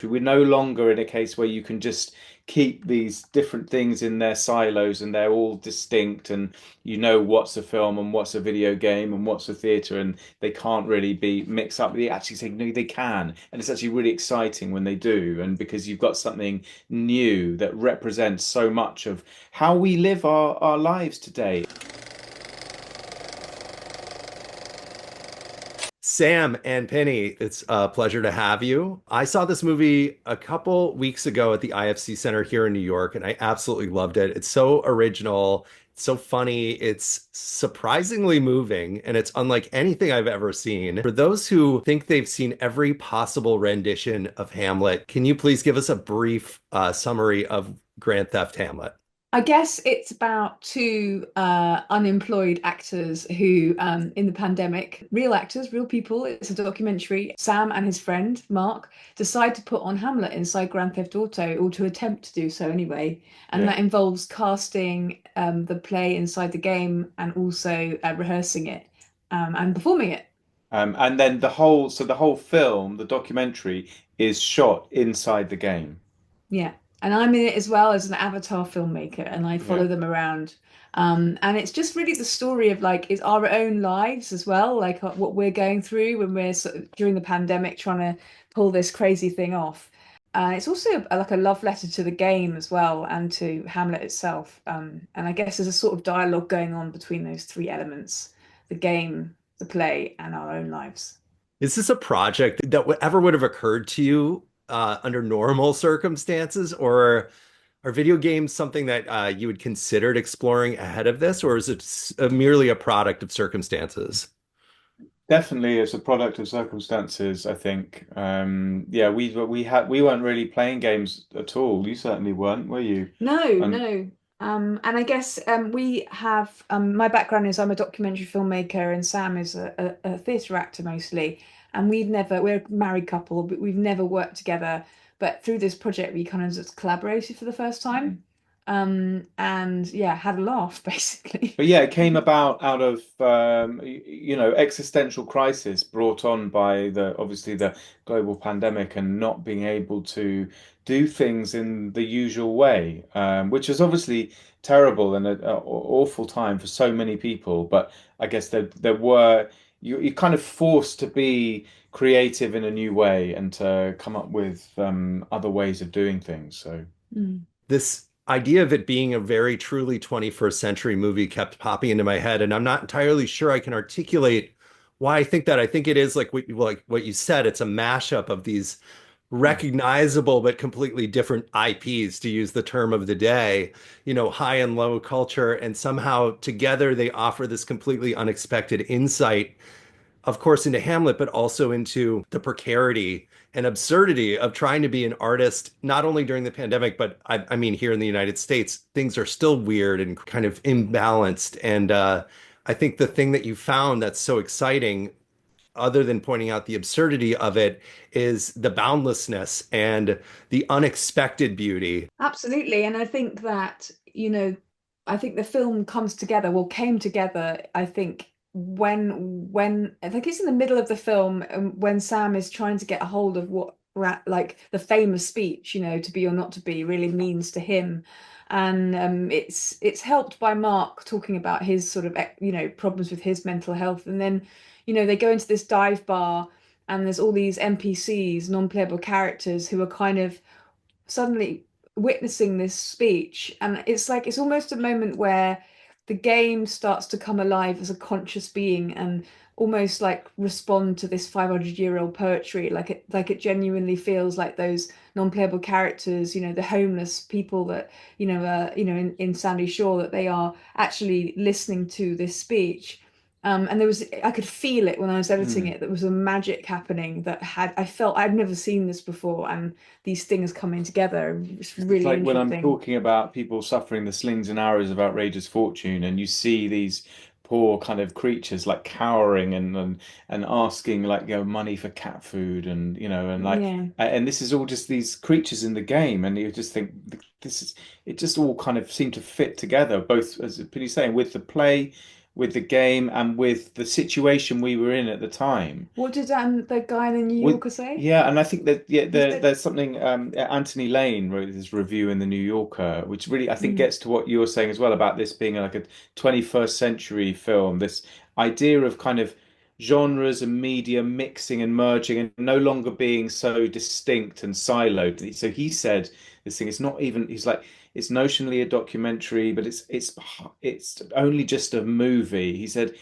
We're no longer in a case where you can just keep these different things in their silos and they're all distinct, and you know what's a film and what's a video game and what's a theatre, and they can't really be mixed up. They actually say no, they can, and it's actually really exciting when they do, and because you've got something new that represents so much of how we live our lives today. Sam and Penny, it's a pleasure to have you. I saw this movie a couple weeks ago at the IFC Center here in New York, and I absolutely loved it. It's so original, it's so funny, it's surprisingly moving, and it's unlike anything I've ever seen. For those who think they've seen every possible rendition of Hamlet, can you please give us a brief summary of Grand Theft Hamlet? I guess it's about two unemployed actors who, in the pandemic, real actors, real people, it's a documentary. Sam and his friend, Mark, decide to put on Hamlet inside Grand Theft Auto, or to attempt to do so anyway. And Yeah. that involves casting the play inside the game and also rehearsing it and performing it. And then the whole film, the documentary, is shot inside the game. Yeah. And I'm in it as well as an avatar filmmaker, and I Yeah. follow them around. And it's just really the story of like it's our own lives as well, like what we're going through when we're sort of during the pandemic trying to pull this crazy thing off. It's also like a love letter to the game as well and to Hamlet itself. And I guess there's a sort of dialogue going on between those three elements, the game, the play, and our own lives. Is this a project that ever would have occurred to you under normal circumstances, or are video games something that you had considered exploring ahead of this, or is it merely a product of circumstances? Definitely, it's a product of circumstances, I think. Yeah, we weren't really playing games at all. You certainly weren't, were you? No, And no. And I guess we have my background is I'm a documentary filmmaker and Sam is a theatre actor mostly. And we're a married couple, but we've never worked together. But through this project, we kind of just collaborated for the first time. And yeah, had a laugh basically. but yeah, it came about out of existential crisis brought on by the obviously the global pandemic and not being able to do things in the usual way, which is obviously terrible and an awful time for so many people. But I guess there were you're kind of forced to be creative in a new way and to come up with other ways of doing things. So. Mm. This idea of it being a very truly 21st century movie kept popping into my head, and I'm not entirely sure I can articulate why I think that. I think it is like what you said. It's a mashup of these recognizable but completely different IPs, to use the term of the day, high and low culture, and somehow together they offer this completely unexpected insight, of course, into Hamlet, but also into the precarity and absurdity of trying to be an artist, not only during the pandemic, but I mean, here in the United States, things are still weird and kind of imbalanced. And I think the thing that you found that's so exciting, other than pointing out the absurdity of it, is the boundlessness and the unexpected beauty. Absolutely. And I think that, I think the film comes together, well, came together, I think, when I think it's in the middle of the film, when Sam is trying to get a hold of what like the famous speech, to be or not to be really means to him. And it's helped by Mark talking about his sort of problems with his mental health. And then, they go into this dive bar and there's all these NPCs, non-playable characters who are kind of suddenly witnessing this speech, and it's like it's almost a moment where the game starts to come alive as a conscious being and almost like respond to this 500-year-old poetry, like it genuinely feels like those non-playable characters, the homeless people that in Sandy Shore, that they are actually listening to this speech. And I could feel it when I was editing Hmm. it. There was a magic happening that I felt I'd never seen this before, and these things coming together. It's It's really like when I'm interesting. talking about people suffering the slings and arrows of outrageous fortune, and you see these poor kind of creatures like cowering and asking like money for cat food and and like Yeah. and this is all just these creatures in the game, and you just think this is it just all kind of seemed to fit together, both as Penny's saying with the play, with the game and with the situation we were in at the time. What did the guy in the New With Yorker say? yeah, and I think that yeah, He said, there's something Anthony Lane wrote this review in the New Yorker, which really I think mm, gets to what you were saying as well about this being like a 21st century film. This idea of kind of genres and media mixing and merging and no longer being so distinct and siloed. So he said this thing, it's not even, he's like, it's notionally a documentary, but it's only just a movie. He said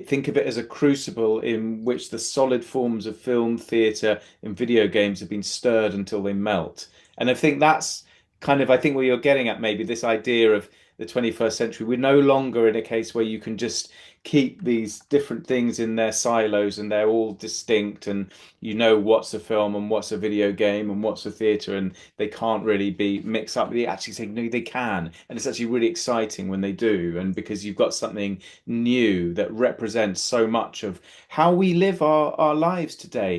think of it as a crucible in which the solid forms of film, theatre, and video games have been stirred until they melt. And I think that's kind of, I think where you're getting at maybe this idea of the 21st century. We're no longer in a case where you can just keep these different things in their silos and they're all distinct and you know what's a film and what's a video game and what's a theatre and they can't really be mixed up. They actually say no, they can. And it's actually really exciting when they do. And because you've got something new that represents so much of how we live our lives today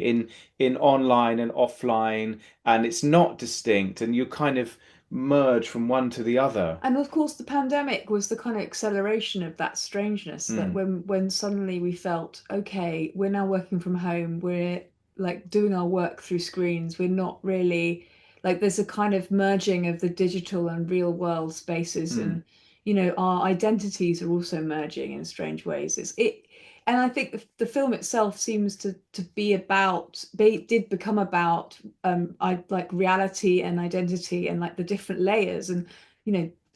in online and offline, and it's not distinct, and you kind of merge from one to the other. and of course, the pandemic was the kind of acceleration of that strangeness that Mm, when suddenly we felt, okay, we're now working from home, we're like doing our work through screens, we're not really like there's a kind of merging of the digital and real world spaces, mm, and our identities are also merging in strange ways. And I think the film itself seems to be about, did become about I like reality and identity and like the different layers, and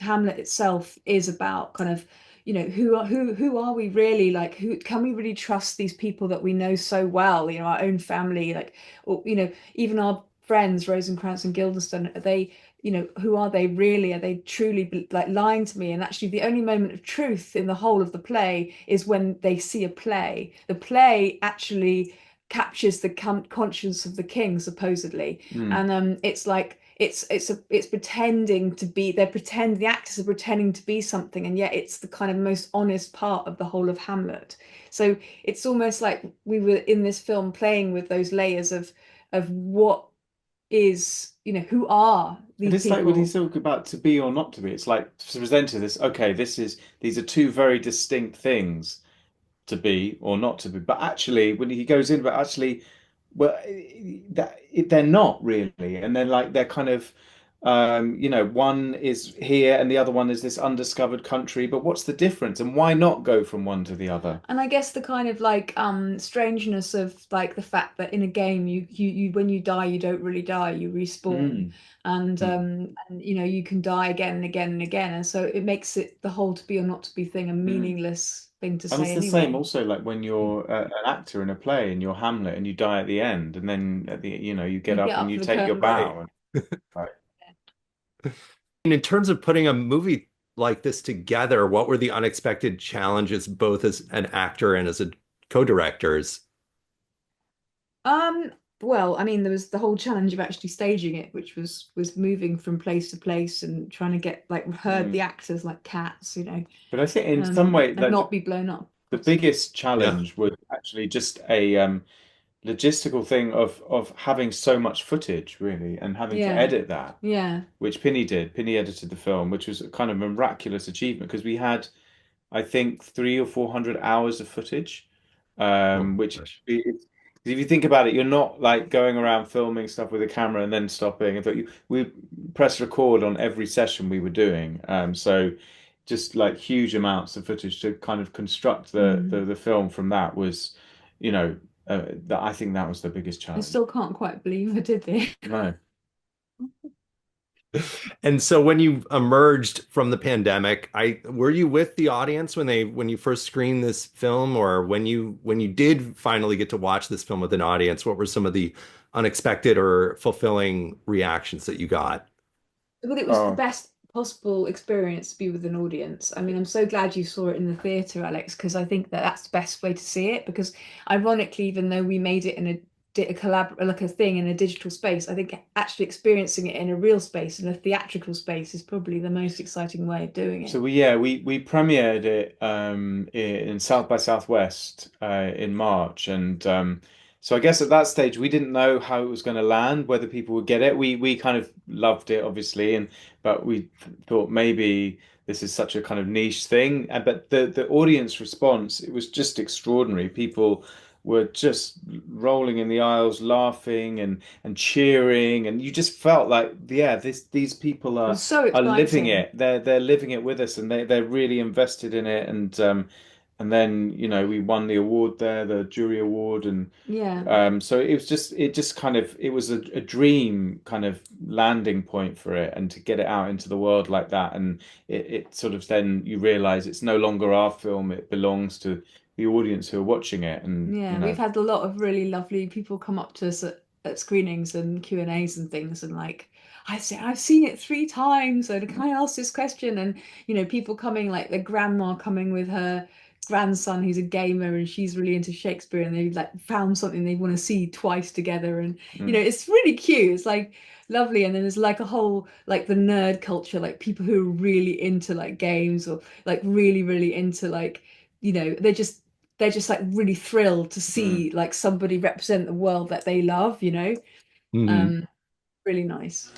Hamlet itself is about kind of who are we really, like who can we really trust, these people that we know so well, our own family, like, or even our friends Rosencrantz and Guildenstern, are they, who are they really, are they truly like lying to me? And actually the only moment of truth in the whole of the play is when they see a play. The play actually captures the conscience of the king, supposedly, mm. and it's like it's pretending to be, the actors are pretending to be something, and yet it's the kind of most honest part of the whole of Hamlet. So it's almost like we were in this film playing with those layers of what is, who are But these it's like when people. he's talking about to be or not to be. It's like to present to this. Okay, these are two very distinct things, to be or not to be. But actually, when he goes in, but actually, well, they're not really, and then like they're kind of, one is here and the other one is this undiscovered country. But what's the difference, and why not go from one to the other? And I guess the kind of like strangeness of like the fact that in a game you when you die you don't really die, you respawn. Mm, And you can die again and again and again, and so it makes it the whole to be or not to be thing a mm. meaningless thing to And say it's the same anyway. also like when you're an actor in a play and you're Hamlet and you die at the end, and then at the you get You get up and up you for the take your curtain Right. call. bow. And, And in terms of putting a movie like this together, what were the unexpected challenges, both as an actor and as a co-directors? Um, well, I mean, there was the whole challenge of actually staging it, which was moving from place to place and trying to get like herd the mm. actors like cats, But I think in some way and like not be blown up. the What's it? biggest Yeah. challenge was actually just a logistical thing of having so much footage really and having to Yeah, edit that, yeah. which Pinny did. Pinny edited the film, which was a kind of miraculous achievement because we had I think 300 or 400 hours of footage, Oh, which gosh. if you think about it, you're not like going around filming stuff with a camera and then stopping. I thought we press record on every session we were doing, so just like huge amounts of footage to kind of construct Mm. the film from that was, you know, that I think that was the biggest I challenge. still can't quite believe I did it. No. And so when you emerged from the pandemic, I were you with the audience when you first screened this film, or when you did finally get to watch this film with an audience, what were some of the unexpected or fulfilling reactions that you got? But it was the Oh. best possible experience to be with an audience. I mean, I'm so glad you saw it in the theatre, Alex, because I think that that's the best way to see it. Because ironically, even though we made it in a collab like a thing in a digital space, I think actually experiencing it in a real space, in a theatrical space, is probably the most exciting way of doing So it. we premiered it in South by Southwest in March, and So I guess at that stage we didn't know how it was going to land, whether people would get it. We kind of loved it, obviously, and but we thought maybe this is such a kind of niche thing. But the audience response, it was just extraordinary. People were just rolling in the aisles, laughing and cheering, and you just felt like, yeah, these people It was are so living exciting. it. They're living it with us, and they're really invested in it. And then, we won the award there, the jury award, and Yeah. so it just kind of, it was a dream kind of landing point for it, and to get it out into the world like that, and it sort of, then you realize it's no longer our film; it belongs to the audience who are watching it, and Yeah, we've had a lot of really lovely people come up to us at screenings and Q&As and things, and like I say, I've seen it 3 times, and can I ask this question? And people coming, like the grandma coming with her grandson who's a gamer, and she's really into Shakespeare, and they like found something they want to see twice together, and mm, it's really cute. It's like lovely, and then there's like a whole like the nerd culture, like people who are really into like games, or like really, really into like they're just like really thrilled to mm. see like somebody represent the world that they love. Mhm. Um, really nice.